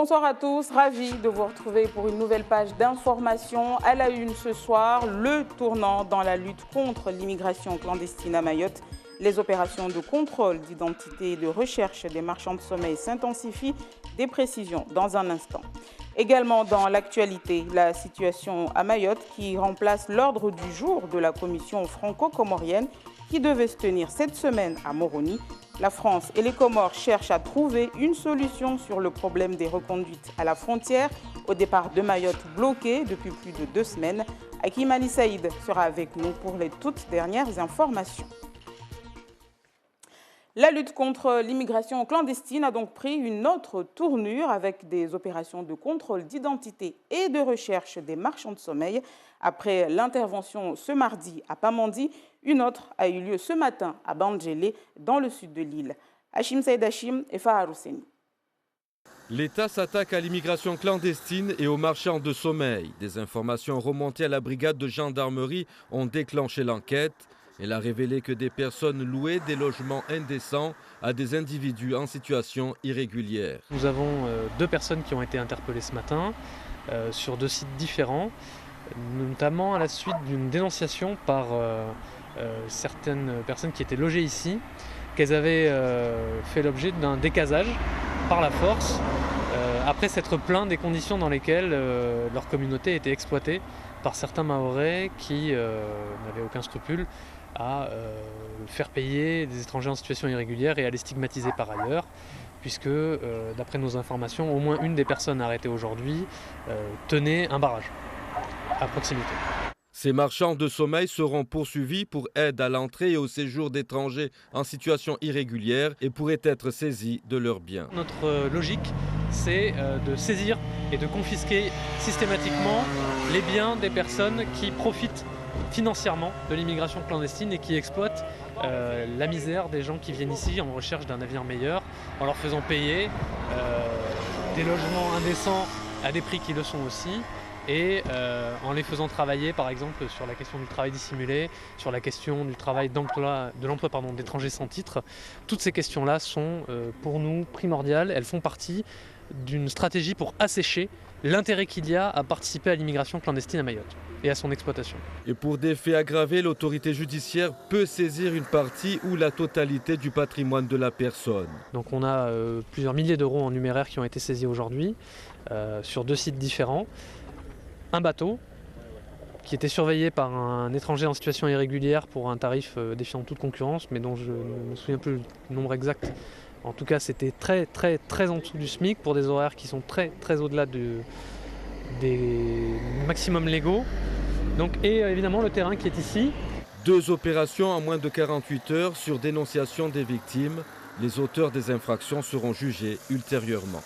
Bonsoir à tous, ravi de vous retrouver pour une nouvelle page d'information. À la une ce soir, le tournant dans la lutte contre l'immigration clandestine à Mayotte. Les opérations de contrôle d'identité et de recherche des marchands de sommeil s'intensifient. Des précisions dans un instant. Également dans l'actualité, la situation à Mayotte qui remplace l'ordre du jour de la commission franco-comorienne qui devait se tenir cette semaine à Moroni. La France et les Comores cherchent à trouver une solution sur le problème des reconduites à la frontière au départ de Mayotte bloqué depuis plus de 2 semaines. Hakim Ali Saïd sera avec nous pour les toutes dernières informations. La lutte contre l'immigration clandestine a donc pris une autre tournure avec des opérations de contrôle d'identité et de recherche des marchands de sommeil. Après l'intervention ce mardi à Pamandi, une autre a eu lieu ce matin à Bandjélé, dans le sud de l'île. Hachim Saïd Hachim et Farah Housseni. L'État s'attaque à l'immigration clandestine et aux marchands de sommeil. Des informations remontées à la brigade de gendarmerie ont déclenché l'enquête. Elle a révélé que des personnes louaient des logements indécents à des individus en situation irrégulière. Nous avons 2 personnes qui ont été interpellées ce matin sur 2 sites différents, notamment à la suite d'une dénonciation par certaines personnes qui étaient logées ici, qu'elles avaient fait l'objet d'un décasage par la force, après s'être plaints des conditions dans lesquelles leur communauté était exploitée par certains Mahorais qui n'avaient aucun scrupule à faire payer des étrangers en situation irrégulière et à les stigmatiser par ailleurs, puisque d'après nos informations, au moins une des personnes arrêtées aujourd'hui tenait un barrage à proximité. Ces marchands de sommeil seront poursuivis pour aide à l'entrée et au séjour d'étrangers en situation irrégulière et pourraient être saisis de leurs biens. Notre logique, c'est de saisir et de confisquer systématiquement les biens des personnes qui profitent financièrement de l'immigration clandestine et qui exploitent la misère des gens qui viennent ici en recherche d'un avenir meilleur, en leur faisant payer des logements indécents à des prix qui le sont aussi, et en les faisant travailler par exemple sur la question du travail dissimulé, sur la question du travail de l'emploi d'étrangers sans titre. Toutes ces questions-là sont pour nous primordiales, elles font partie d'une stratégie pour assécher l'intérêt qu'il y a à participer à l'immigration clandestine à Mayotte et à son exploitation. Et pour des faits aggravés, l'autorité judiciaire peut saisir une partie ou la totalité du patrimoine de la personne. Donc on a plusieurs milliers d'euros en numéraire qui ont été saisis aujourd'hui sur 2 sites différents. Un bateau qui était surveillé par un étranger en situation irrégulière pour un tarif défiant toute concurrence, mais dont je ne me souviens plus le nombre exact. En tout cas, c'était très en dessous du SMIC pour des horaires qui sont très au-delà des maximums légaux. Donc, et évidemment le terrain qui est ici. 2 opérations en moins de 48 heures sur dénonciation des victimes. Les auteurs des infractions seront jugés ultérieurement.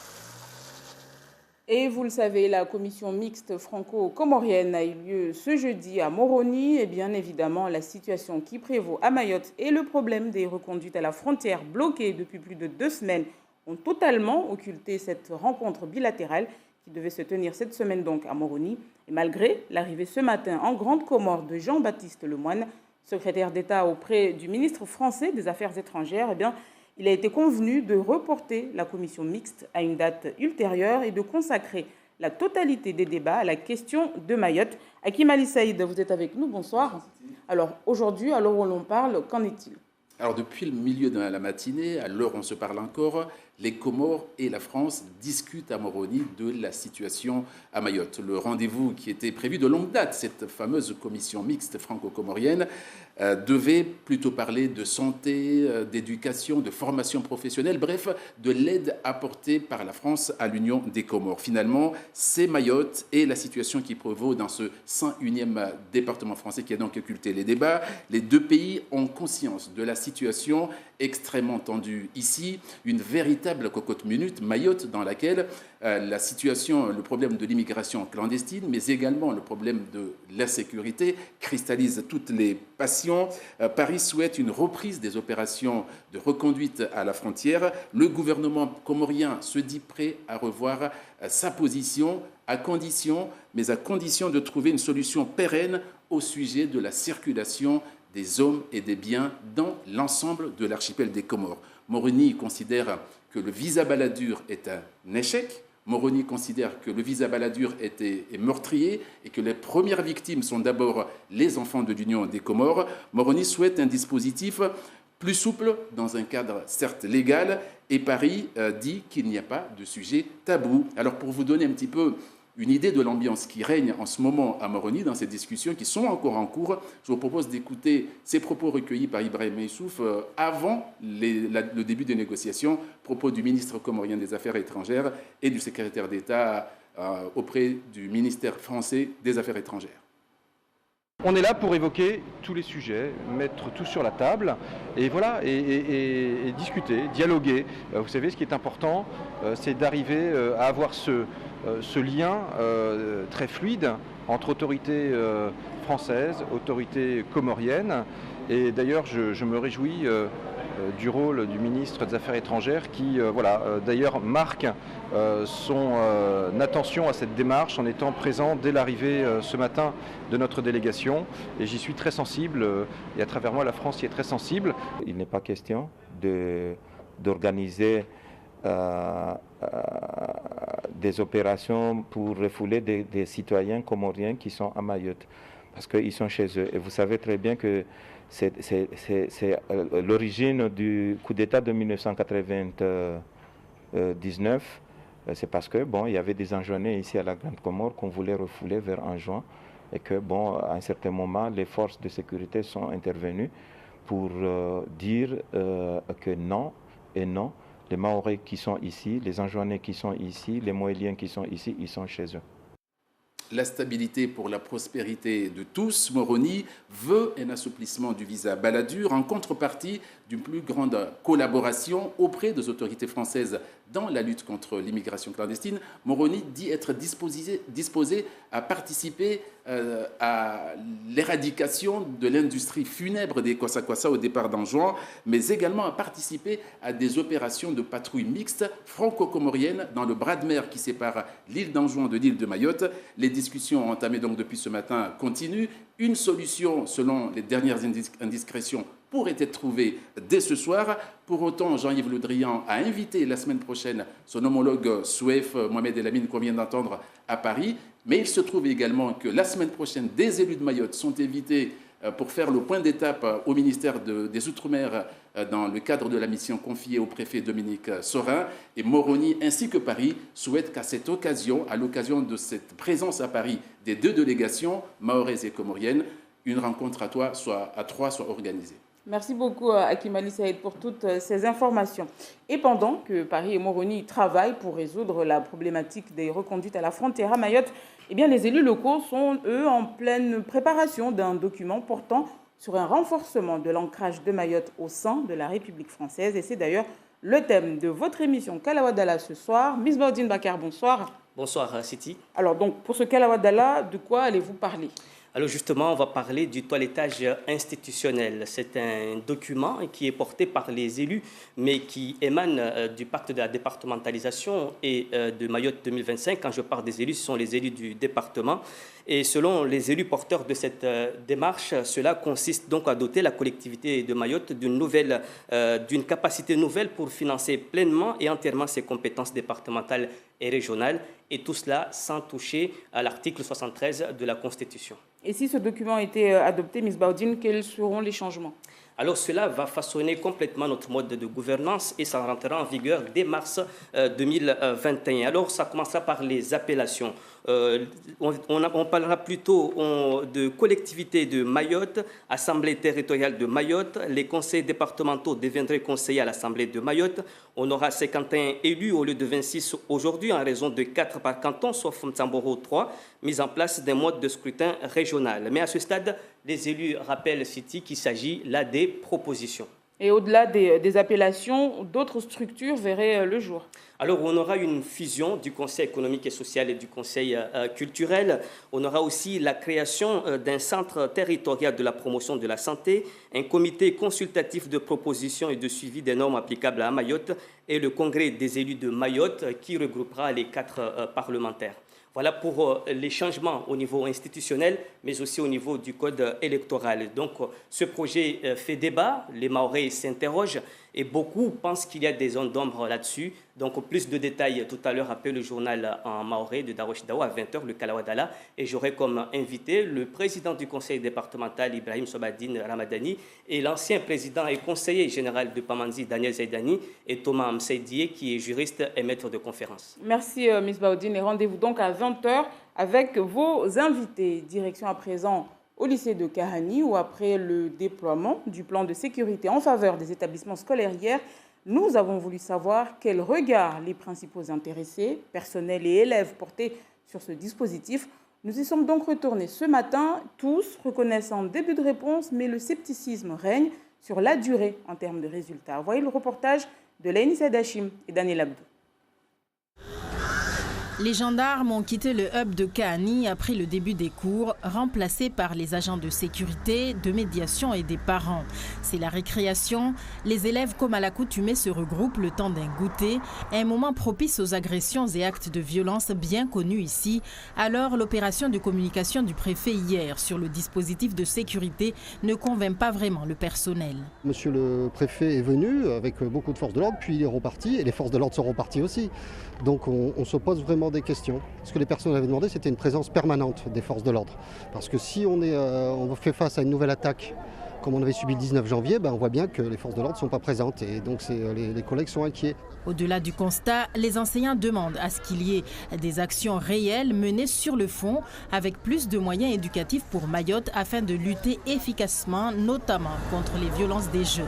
Et vous le savez, la commission mixte franco-comorienne a eu lieu ce jeudi à Moroni. Et bien évidemment, la situation qui prévaut à Mayotte et le problème des reconduites à la frontière bloquées depuis plus de 2 semaines ont totalement occulté cette rencontre bilatérale qui devait se tenir cette semaine donc à Moroni. Et malgré l'arrivée ce matin en Grande Comore de Jean-Baptiste Lemoyne, secrétaire d'État auprès du ministre français des Affaires étrangères, eh bien, il a été convenu de reporter la commission mixte à une date ultérieure et de consacrer la totalité des débats à la question de Mayotte. Hakim Ali Saïd, vous êtes avec nous, bonsoir. Alors aujourd'hui, à l'heure où l'on parle, qu'en est-il ? Alors depuis le milieu de la matinée, à l'heure où on se parle encore, les Comores et la France discutent à Moroni de la situation à Mayotte. Le rendez-vous qui était prévu de longue date, cette fameuse commission mixte franco-comorienne, devait plutôt parler de santé, d'éducation, de formation professionnelle, bref, de l'aide apportée par la France à l'Union des Comores. Finalement, c'est Mayotte et la situation qui prévaut dans ce 101e département français qui a donc occulté les débats. Les 2 pays ont conscience de la situation extrêmement tendue ici, une véritable cocotte-minute, Mayotte, dans laquelle la situation, le problème de l'immigration clandestine, mais également le problème de l'insécurité cristallise toutes les passions. Paris souhaite une reprise des opérations de reconduite à la frontière. Le gouvernement comorien se dit prêt à revoir sa position à condition de trouver une solution pérenne au sujet de la circulation des hommes et des biens dans l'ensemble de l'archipel des Comores. Moroni considère que le visa Balladur est un échec. Moroni considère que le visa Balladur est meurtrier et que les premières victimes sont d'abord les enfants de l'Union des Comores. Moroni souhaite un dispositif plus souple dans un cadre certes légal et Paris dit qu'il n'y a pas de sujet tabou. Alors pour vous donner un petit peu une idée de l'ambiance qui règne en ce moment à Moroni dans ces discussions qui sont encore en cours, je vous propose d'écouter ces propos recueillis par Ibrahim Issouf avant le début des négociations, propos du ministre comorien des Affaires étrangères et du secrétaire d'État auprès du ministère français des Affaires étrangères. On est là pour évoquer tous les sujets, mettre tout sur la table et voilà, et discuter, dialoguer. Vous savez, ce qui est important, c'est d'arriver à avoir ce lien très fluide entre autorités françaises, autorités comoriennes. Et d'ailleurs, je me réjouis du rôle du ministre des Affaires étrangères qui, d'ailleurs, marque son attention à cette démarche en étant présent dès l'arrivée ce matin de notre délégation. Et j'y suis très sensible, et à travers moi, la France y est très sensible. Il n'est pas question d'organiser des opérations pour refouler des citoyens comoriens qui sont à Mayotte, parce qu'ils sont chez eux. Et vous savez très bien que c'est l'origine du coup d'État de 1999. C'est parce que il y avait des Anjouanais ici à la Grande Comore qu'on voulait refouler vers Anjouan et que à un certain moment, les forces de sécurité sont intervenues pour dire que non et non. Les Mahorais qui sont ici, les Anjouanais qui sont ici, les Moéliens qui sont ici, ils sont chez eux. La stabilité pour la prospérité de tous, Moroni veut un assouplissement du visa Balladur en contrepartie d'une plus grande collaboration auprès des autorités françaises dans la lutte contre l'immigration clandestine. Moroni dit être disposé à participer à l'éradication de l'industrie funèbre des Kwassa-Kwassa au départ d'Anjouan, mais également à participer à des opérations de patrouille mixte franco-comoriennes dans le bras de mer qui sépare l'île d'Anjouan de l'île de Mayotte. Les discussions entamées donc depuis ce matin continuent. Une solution, selon les dernières indiscrétions, pourrait être trouvée dès ce soir. Pour autant, Jean-Yves Le Drian a invité la semaine prochaine son homologue Souef Mohamed El Amin qu'on vient d'entendre à Paris. Mais il se trouve également que la semaine prochaine, des élus de Mayotte sont invités pour faire le point d'étape au ministère des Outre-mer dans le cadre de la mission confiée au préfet Dominique Sorin. Et Moroni ainsi que Paris souhaitent qu'à cette occasion, à l'occasion de cette présence à Paris des deux délégations, mahoraises et comoriennes, une rencontre à trois soit organisée. Merci beaucoup Hakim Ali Saïd pour toutes ces informations. Et pendant que Paris et Moroni travaillent pour résoudre la problématique des reconduites à la frontière à Mayotte, eh bien, les élus locaux sont, eux, en pleine préparation d'un document portant sur un renforcement de l'ancrage de Mayotte au sein de la République française. Et c'est d'ailleurs le thème de votre émission Kalawadala ce soir. Miss Baudine Bakar, bonsoir. Bonsoir Siti. Alors donc, pour ce Kalawadala, de quoi allez-vous parler ? Alors justement, on va parler du toilettage institutionnel. C'est un document qui est porté par les élus, mais qui émane du pacte de la départementalisation et de Mayotte 2025. Quand je parle des élus, ce sont les élus du département. Et selon les élus porteurs de cette démarche, cela consiste donc à doter la collectivité de Mayotte d'une capacité nouvelle pour financer pleinement et entièrement ses compétences départementales et régionales, et tout cela sans toucher à l'article 73 de la Constitution. Et si ce document était adopté, Ms. Baudine, quels seront les changements ? Alors cela va façonner complètement notre mode de gouvernance et ça rentrera en vigueur dès mars 2021. Alors ça commencera par les appellations. On parlera plutôt de collectivité de Mayotte, Assemblée territoriale de Mayotte. Les conseils départementaux deviendraient conseillers à l'Assemblée de Mayotte. On aura 51 élus au lieu de 26 aujourd'hui en raison de 4 par canton, sauf Mtsamboro 3, mise en place d'un mode de scrutin régional. Mais à ce stade, les élus rappellent City qu'il s'agit là des propositions. Et au-delà des appellations, d'autres structures verraient le jour. Alors, on aura une fusion du Conseil économique et social et du Conseil culturel. On aura aussi la création d'un centre territorial de la promotion de la santé, un comité consultatif de propositions et de suivi des normes applicables à Mayotte et le congrès des élus de Mayotte qui regroupera les 4 parlementaires. Voilà pour les changements au niveau institutionnel, mais aussi au niveau du code électoral. Donc, ce projet fait débat, les Mahorais s'interrogent et beaucoup pensent qu'il y a des zones d'ombre là-dessus. Donc plus de détails tout à l'heure après le journal en maoré de Darwesh Dawa à 20h, le Kalawadala. Et j'aurai comme invité le président du conseil départemental Ibrahim Sobadine Ramadani et l'ancien président et conseiller général de Pamandzi Daniel Zaidani et Thomas Amseidie qui est juriste et maître de conférence. Merci Ms Baoudine et rendez-vous donc à 20h avec vos invités. Direction à présent au lycée de Kahani où après le déploiement du plan de sécurité en faveur des établissements scolaires hier, nous avons voulu savoir quel regard les principaux intéressés, personnels et élèves portaient sur ce dispositif. Nous y sommes donc retournés ce matin, tous reconnaissant début de réponse, mais le scepticisme règne sur la durée en termes de résultats. Voyez le reportage de Laïni Sadachim et Daniel Abdou. Les gendarmes ont quitté le hub de Kahani après le début des cours, remplacés par les agents de sécurité, de médiation et des parents. C'est la récréation. Les élèves, comme à l'accoutumée, se regroupent le temps d'un goûter, un moment propice aux agressions et actes de violence bien connus ici. Alors, l'opération de communication du préfet hier sur le dispositif de sécurité ne convainc pas vraiment le personnel. Monsieur le préfet est venu avec beaucoup de forces de l'ordre, puis il est reparti, et les forces de l'ordre sont reparties aussi. Donc on se pose vraiment des questions. Ce que les personnes avaient demandé, c'était une présence permanente des forces de l'ordre. Parce que si on fait face à une nouvelle attaque, comme on avait subi le 19 janvier, on voit bien que les forces de l'ordre ne sont pas présentes. Et donc les collègues sont inquiets. Au-delà du constat, les enseignants demandent à ce qu'il y ait des actions réelles menées sur le fond, avec plus de moyens éducatifs pour Mayotte, afin de lutter efficacement, notamment contre les violences des jeunes.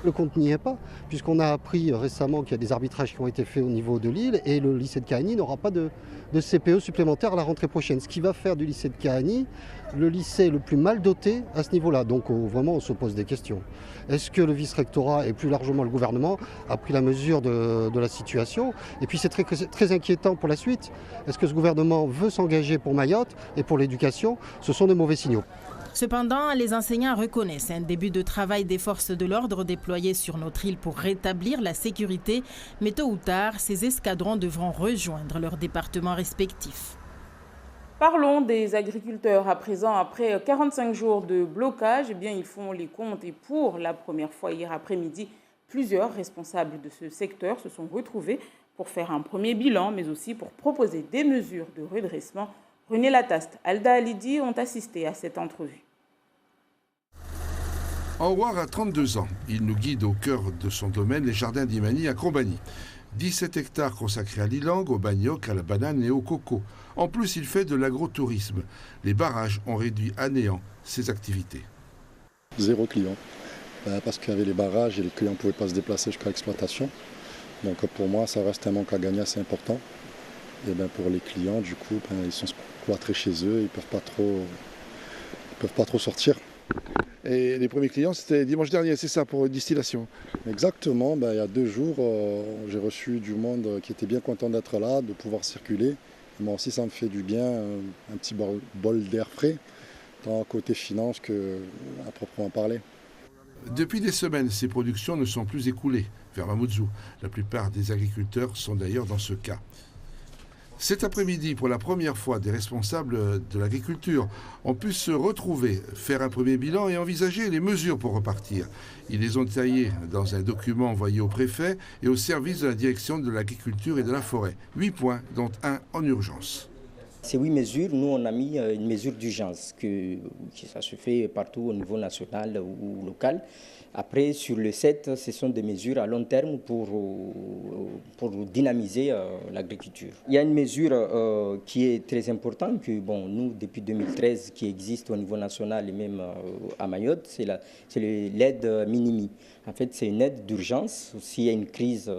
Le compte n'y est pas, puisqu'on a appris récemment qu'il y a des arbitrages qui ont été faits au niveau de l'île et le lycée de Kahani n'aura pas de CPE supplémentaire à la rentrée prochaine. Ce qui va faire du lycée de Kahani le lycée le plus mal doté à ce niveau-là. Donc vraiment on se pose des questions. Est-ce que le vice-rectorat et plus largement le gouvernement a pris la mesure de la situation? Et puis c'est très inquiétant pour la suite. Est-ce que ce gouvernement veut s'engager pour Mayotte et pour l'éducation? Ce sont de mauvais signaux. Cependant, les enseignants reconnaissent un début de travail des forces de l'ordre déployées sur notre île pour rétablir la sécurité. Mais tôt ou tard, ces escadrons devront rejoindre leurs départements respectifs. Parlons des agriculteurs à présent. Après 45 jours de blocage, ils font les comptes. Et pour la première fois hier après-midi, plusieurs responsables de ce secteur se sont retrouvés pour faire un premier bilan, mais aussi pour proposer des mesures de redressement. René Lataste, Alda Alidi ont assisté à cette entrevue. Anwar a 32 ans. Il nous guide au cœur de son domaine, les jardins d'Imani à Combani. 17 hectares consacrés à l'ilang, au manioc, à la banane et au coco. En plus, il fait de l'agrotourisme. Les barrages ont réduit à néant ses activités. 0 client. Parce qu'il y avait les barrages et les clients ne pouvaient pas se déplacer jusqu'à l'exploitation. Donc pour moi, ça reste un manque à gagner assez important. Et pour les clients, du coup, ils sont cloîtrés chez eux, ils ne peuvent pas trop sortir. Et les premiers clients, c'était dimanche dernier, c'est ça, pour distillation? Exactement, il y a 2 jours, j'ai reçu du monde qui était bien content d'être là, de pouvoir circuler. Et moi aussi, ça me fait du bien, un petit bol d'air frais, tant côté finance qu'à proprement parler. Depuis des semaines, ces productions ne sont plus écoulées vers Mamoudzou. La plupart des agriculteurs sont d'ailleurs dans ce cas. Cet après-midi, pour la première fois, des responsables de l'agriculture ont pu se retrouver, faire un premier bilan et envisager les mesures pour repartir. Ils les ont taillés dans un document envoyé au préfet et au service de la direction de l'agriculture et de la forêt. 8 points, dont un en urgence. Ces 8 mesures, nous on a mis une mesure d'urgence, que ça se fait partout au niveau national ou local. Après, sur le 7, ce sont des mesures à long terme pour dynamiser l'agriculture. Il y a une mesure qui est très importante, que nous, depuis 2013, qui existe au niveau national et même à Mayotte, c'est l'aide minimi. En fait, c'est une aide d'urgence. S'il y a une crise,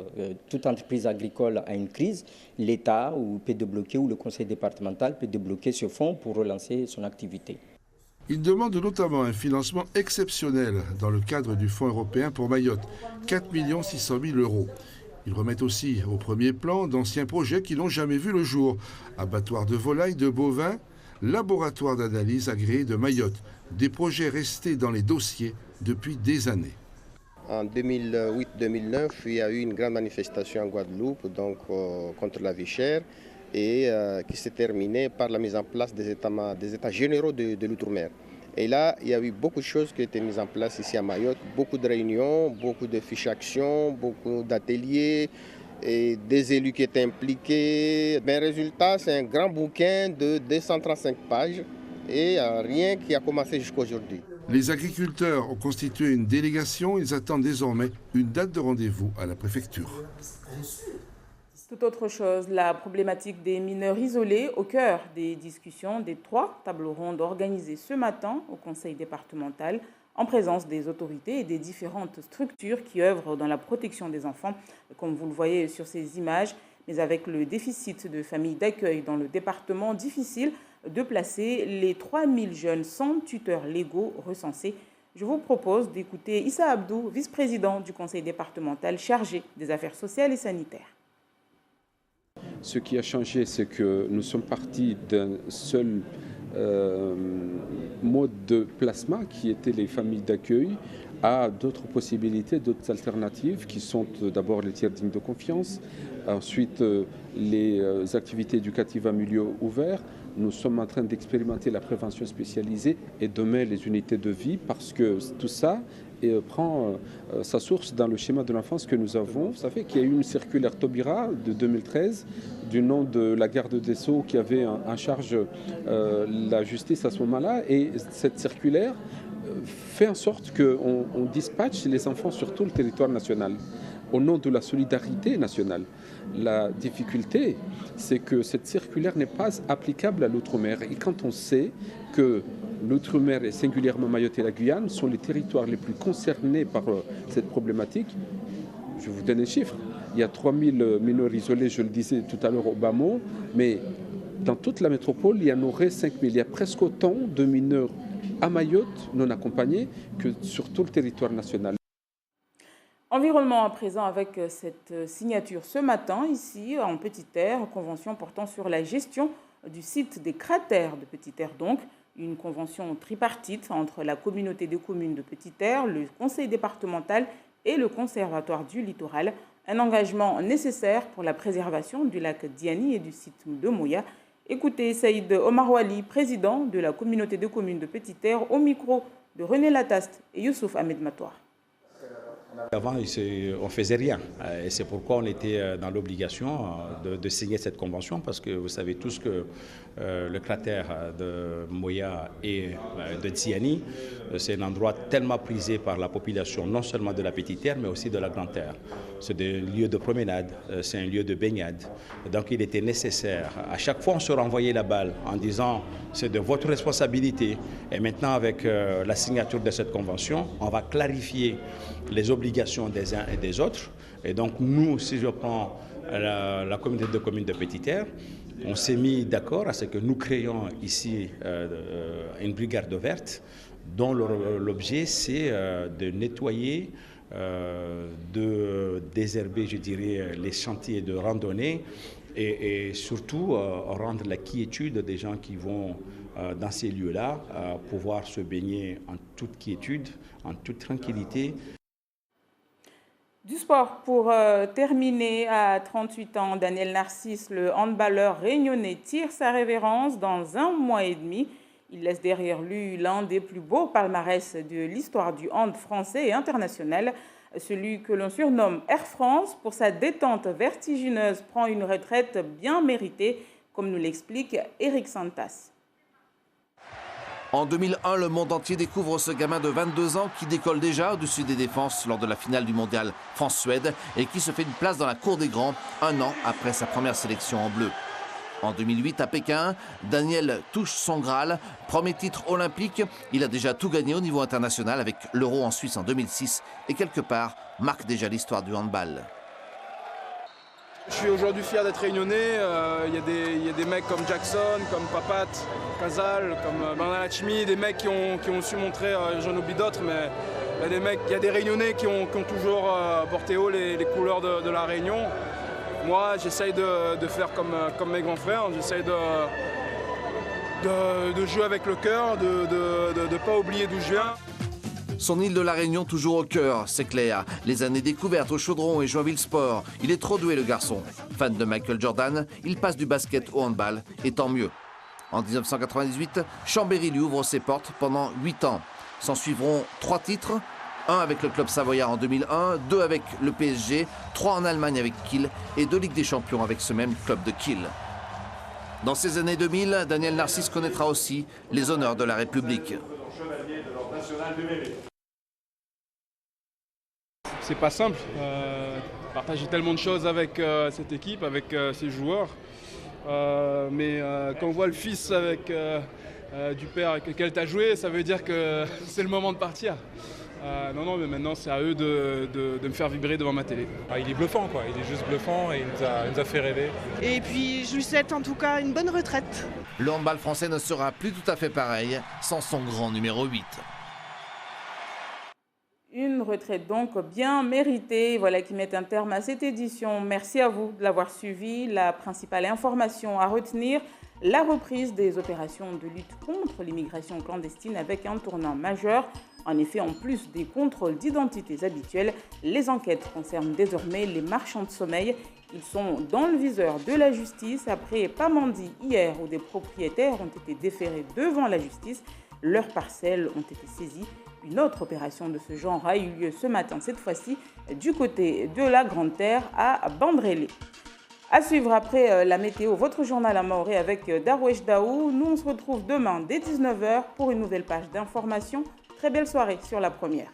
toute entreprise agricole a une crise, l'État peut débloquer ou le conseil départemental peut débloquer ce fonds pour relancer son activité. Il demande notamment un financement exceptionnel dans le cadre du Fonds européen pour Mayotte, 4 600 000 €. Ils remettent aussi au premier plan d'anciens projets qui n'ont jamais vu le jour. Abattoir de volailles, de bovins, laboratoire d'analyse agréé de Mayotte. Des projets restés dans les dossiers depuis des années. En 2008-2009, il y a eu une grande manifestation en Guadeloupe contre la vie chère et qui s'est terminée par la mise en place des états généraux de l'outre-mer. Et là, il y a eu beaucoup de choses qui ont été mises en place ici à Mayotte, beaucoup de réunions, beaucoup de fiches actions, beaucoup d'ateliers et des élus qui étaient impliqués. Mais le résultat, c'est un grand bouquin de 235 pages et rien qui a commencé jusqu'à aujourd'hui. Les agriculteurs ont constitué une délégation. Ils attendent désormais une date de rendez-vous à la préfecture. Tout autre chose, la problématique des mineurs isolés au cœur des discussions des 3 tables rondes organisées ce matin au conseil départemental en présence des autorités et des différentes structures qui œuvrent dans la protection des enfants, comme vous le voyez sur ces images. Mais avec le déficit de familles d'accueil dans le département, difficile de placer les 3000 jeunes sans tuteurs légaux recensés. Je vous propose d'écouter Issa Abdou, vice-président du conseil départemental chargé des affaires sociales et sanitaires. Ce qui a changé, c'est que nous sommes partis d'un seul mode de placement qui était les familles d'accueil à d'autres possibilités, d'autres alternatives qui sont d'abord les tiers dignes de confiance, ensuite les activités éducatives à milieu ouvert. Nous sommes en train d'expérimenter la prévention spécialisée et demain les unités de vie parce que tout ça prend sa source dans le schéma de l'enfance que nous avons. Vous savez qu'il y a eu une circulaire Taubira de 2013 du nom de la garde des Sceaux qui avait en charge la justice à ce moment-là. Et cette circulaire fait en sorte qu'on dispatche les enfants sur tout le territoire national au nom de la solidarité nationale. La difficulté, c'est que cette circulaire n'est pas applicable à l'outre-mer. Et quand on sait que l'outre-mer et singulièrement Mayotte et la Guyane sont les territoires les plus concernés par cette problématique, je vous donne un chiffre. Il y a 3000 mineurs isolés, je le disais tout à l'heure au Bamo, mais dans toute la métropole, il y en aurait 5000. Il y a presque autant de mineurs à Mayotte non accompagnés que sur tout le territoire national. Environnement à présent avec cette signature ce matin ici en Petite-Terre, convention portant sur la gestion du site des cratères de Petite-Terre donc, une convention tripartite entre la communauté de communes de Petite-Terre, le conseil départemental et le conservatoire du littoral, un engagement nécessaire pour la préservation du lac Diani et du site de Moya. Écoutez Saïd Omar Wali, président de la communauté de communes de Petite-Terre, au micro de René Lataste et Youssouf Ahmed Matoir. Avant, on ne faisait rien et c'est pourquoi on était dans l'obligation de signer cette convention parce que vous savez tous que le cratère de Moya et de Diani, c'est un endroit tellement prisé par la population, non seulement de la Petite-Terre mais aussi de la Grande-Terre. C'est des lieux de promenade, c'est un lieu de baignade. Donc il était nécessaire, à chaque fois on se renvoyait la balle en disant c'est de votre responsabilité. Et maintenant avec la signature de cette convention, on va clarifier les obligations des uns et des autres. Et donc nous, si je prends la communauté de communes de Petite-Terre, on s'est mis d'accord à ce que nous créions ici une brigade verte dont l'objet c'est de nettoyer, de désherber, je dirais, les chantiers de randonnée et surtout rendre la quiétude des gens qui vont dans ces lieux-là, pouvoir se baigner en toute quiétude, en toute tranquillité. Du sport, pour terminer, à 38 ans, Daniel Narcisse, le handballeur réunionnais, tire sa révérence dans 1 mois et demi. Il laisse derrière lui l'un des plus beaux palmarès de l'histoire du hand français et international. Celui que l'on surnomme Air France, pour sa détente vertigineuse, prend une retraite bien méritée, comme nous l'explique Eric Santas. En 2001, le monde entier découvre ce gamin de 22 ans qui décolle déjà au-dessus des défenses lors de la finale du mondial France-Suède et qui se fait une place dans la cour des grands 1 an après sa première sélection en bleu. En 2008, à Pékin, Daniel touche son Graal. Premier titre olympique, il a déjà tout gagné au niveau international avec l'Euro en Suisse en 2006 et quelque part marque déjà l'histoire du handball. Je suis aujourd'hui fier d'être réunionnais. Il y a des mecs comme Jackson, comme Papat, Casal, comme Bernard Lachimi, des mecs qui ont su montrer, j'en oublie d'autres, mais il y a des réunionnais qui ont toujours porté haut les couleurs de la Réunion. Moi, j'essaye de faire comme mes grands frères, j'essaye de jouer avec le cœur, de ne pas oublier d'où je viens. Son île de la Réunion toujours au cœur, c'est clair. Les années découvertes au Chaudron et Joinville Sport. Il est trop doué le garçon. Fan de Michael Jordan, il passe du basket au handball, et tant mieux. En 1998, Chambéry lui ouvre ses portes pendant 8 ans. S'en suivront 3 titres, 1 avec le club savoyard en 2001, 2 avec le PSG, 3 en Allemagne avec Kiel et 2 Ligues des Champions avec ce même club de Kiel. Dans ces années 2000, Daniel Narcisse connaîtra aussi les honneurs de la République. C'est pas simple. Partager tellement de choses avec cette équipe, avec ces joueurs. Mais quand on voit le fils avec du père avec lequel tu as joué, ça veut dire que c'est le moment de partir. Non, mais maintenant c'est à eux de me faire vibrer devant ma télé. Il est bluffant, quoi. Il est juste bluffant et il nous a fait rêver. Et puis je lui souhaite en tout cas une bonne retraite. Le handball français ne sera plus tout à fait pareil sans son grand numéro 8. Une retraite donc bien méritée, voilà qui met un terme à cette édition. Merci à vous de l'avoir suivi. La principale information à retenir, la reprise des opérations de lutte contre l'immigration clandestine avec un tournant majeur. En effet, en plus des contrôles d'identités habituels, les enquêtes concernent désormais les marchands de sommeil. Ils sont dans le viseur de la justice après Pamandzi hier où des propriétaires ont été déférés devant la justice. Leurs parcelles ont été saisies. Une autre opération de ce genre a eu lieu ce matin, cette fois-ci du côté de la Grande Terre à Bandrélé. À suivre après la météo, votre journal à Maoré avec Darwesh Daou. Nous, on se retrouve demain dès 19h pour une nouvelle page d'information. Très belle soirée sur La Première.